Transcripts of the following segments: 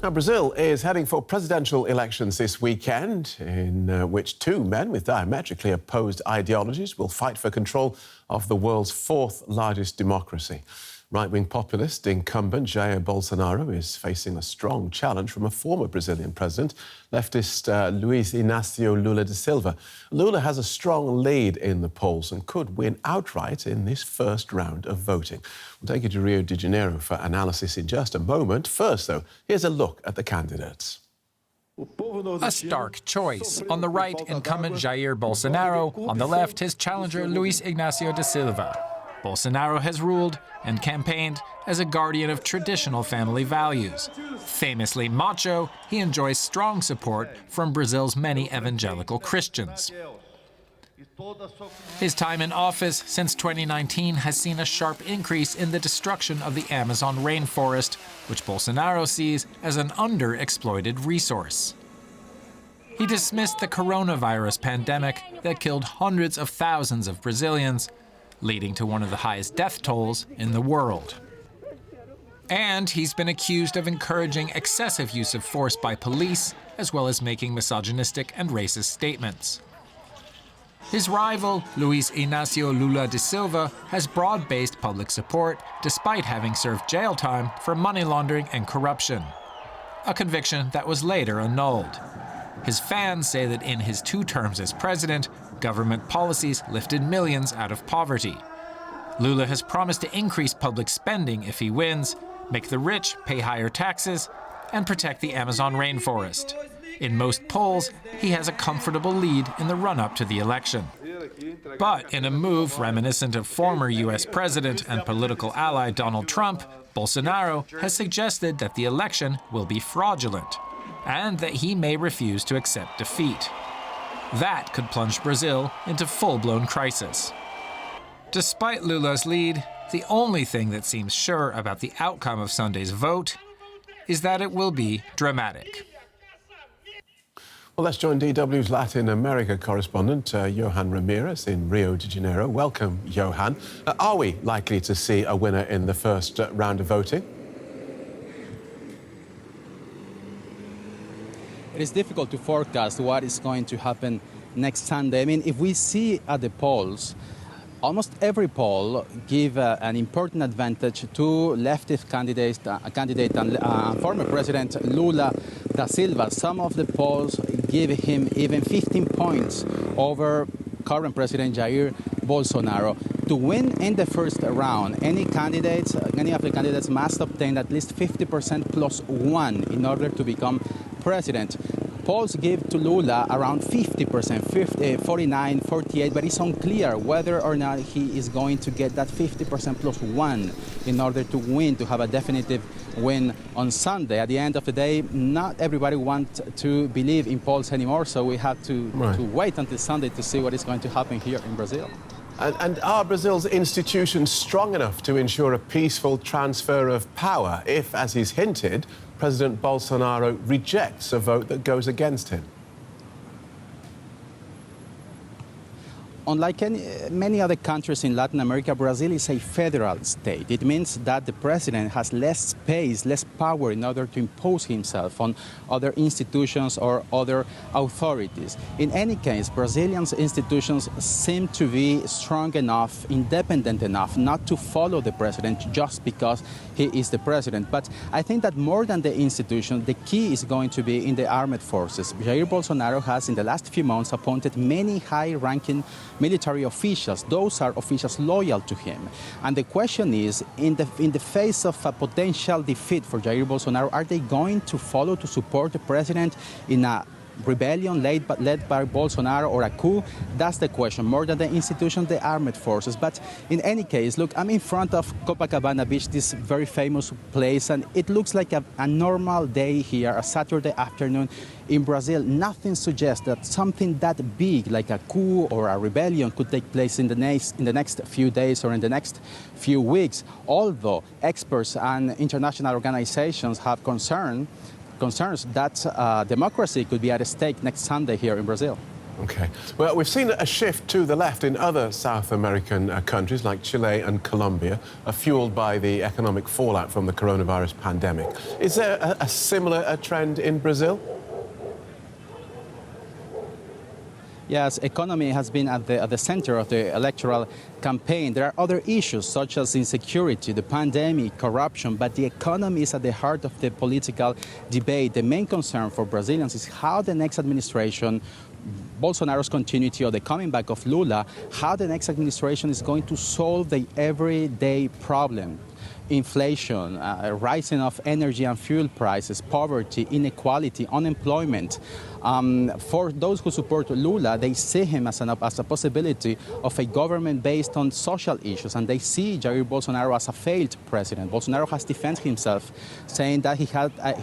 Now, Brazil is heading for presidential elections this weekend, in which two men with diametrically opposed ideologies will fight for control of the world's fourth largest democracy. Right-wing populist incumbent Jair Bolsonaro is facing a strong challenge from a former Brazilian president, leftist Luiz Inácio Lula da Silva. Lula has a strong lead in the polls and could win outright in this first round of voting. We'll take you to Rio de Janeiro for analysis in just a moment. First, though, here's a look at the candidates. A stark choice. On the right, incumbent Jair Bolsonaro. On the left, his challenger Luiz Inácio da Silva. Bolsonaro has ruled and campaigned as a guardian of traditional family values. Famously macho, he enjoys strong support from Brazil's many evangelical Christians. His time in office since 2019 has seen a sharp increase in the destruction of the Amazon rainforest, which Bolsonaro sees as an underexploited resource. He dismissed the coronavirus pandemic that killed hundreds of thousands of Brazilians, leading to one of the highest death tolls in the world. And he's been accused of encouraging excessive use of force by police, as well as making misogynistic and racist statements. His rival, Luiz Inácio Lula da Silva, has broad-based public support, despite having served jail time for money laundering and corruption, a conviction that was later annulled. His fans say that in his 2 terms as president, government policies lifted millions out of poverty. Lula has promised to increase public spending if he wins, make the rich pay higher taxes, and protect the Amazon rainforest. In most polls, he has a comfortable lead in the run-up to the election. But in a move reminiscent of former U.S. President and political ally Donald Trump, Bolsonaro has suggested that the election will be fraudulent, and that he may refuse to accept defeat. That could plunge Brazil into full-blown crisis. Despite Lula's lead, the only thing that seems sure about the outcome of Sunday's vote is that it will be dramatic. Well, let's join DW's Latin America correspondent, Johan Ramirez in Rio de Janeiro. Welcome, Johan. Are we likely to see a winner in the first round of voting? It is difficult to forecast what is going to happen next Sunday. I mean, if we see at the polls, almost every poll give an important advantage to leftist candidate and former President Lula da Silva. Some of the polls give him even 15 points over current President Jair Bolsonaro. To win in the first round, any of the candidates must obtain at least 50% plus 1 in order to become president. Polls give to Lula around 50%, 49, 48, but it's unclear whether or not he is going to get that 50% plus 1 in order to win, to have a definitive win on Sunday. At the end of the day, not everybody wants to believe in polls anymore, so we have to wait until Sunday to see what is going to happen here in Brazil. And are Brazil's institutions strong enough to ensure a peaceful transfer of power if, as he's hinted, President Bolsonaro rejects a vote that goes against him? Unlike many other countries in Latin America, Brazil is a federal state. It means that the president has less space, less power in order to impose himself on other institutions or other authorities. In any case, Brazilian institutions seem to be strong enough, independent enough, not to follow the president just because he is the president. But I think that more than the institution, the key is going to be in the armed forces. Jair Bolsonaro has, in the last few months, appointed many high-ranking military officials. Those are officials loyal to him. And the question is, in the face of a potential defeat for Jair Bolsonaro, are they going to follow to support the president in a rebellion led by Bolsonaro or a coup? That's the question. More than the institution, the armed forces. But in any case, look, I'm in front of Copacabana Beach, this very famous place, and it looks like a normal day here, a Saturday afternoon in Brazil. Nothing suggests that something that big, like a coup or a rebellion, could take place in the next few days or in the next few weeks, although experts and international organizations have concerns that democracy could be at stake next Sunday here in Brazil. OK. Well, we've seen a shift to the left in other South American countries like Chile and Colombia, fueled by the economic fallout from the coronavirus pandemic. Is there a similar trend in Brazil? Yes, economy has been at the center of the electoral campaign. There are other issues such as insecurity, the pandemic, corruption, but the economy is at the heart of the political debate. The main concern for Brazilians is how the next administration, Bolsonaro's continuity or the coming back of Lula, how the next administration is going to solve the everyday problem. Inflation, rising of energy and fuel prices, poverty, inequality, unemployment. For those who support Lula, they see him as a possibility of a government based on social issues, and they see Jair Bolsonaro as a failed president. Bolsonaro has defended himself, saying that he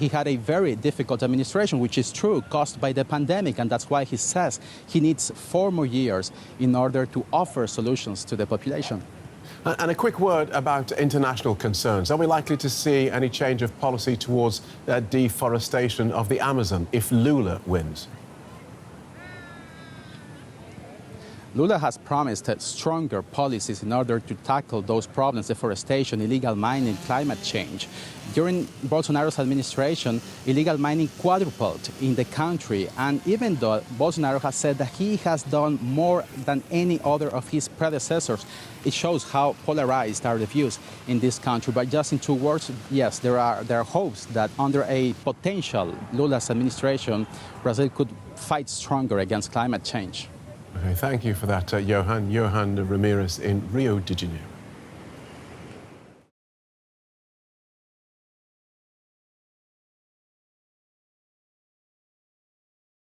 had a very difficult administration, which is true, caused by the pandemic, and that's why he says he needs 4 more years in order to offer solutions to the population. And a quick word about international concerns. Are we likely to see any change of policy towards deforestation of the Amazon if Lula wins? Lula has promised stronger policies in order to tackle those problems: deforestation, illegal mining, climate change. During Bolsonaro's administration, illegal mining quadrupled in the country, and even though Bolsonaro has said that he has done more than any other of his predecessors, it shows how polarized are the views in this country. But just in 2 words, yes, there are hopes that under a potential Lula's administration, Brazil could fight stronger against climate change. Okay, thank you for that, Johan Ramirez in Rio de Janeiro.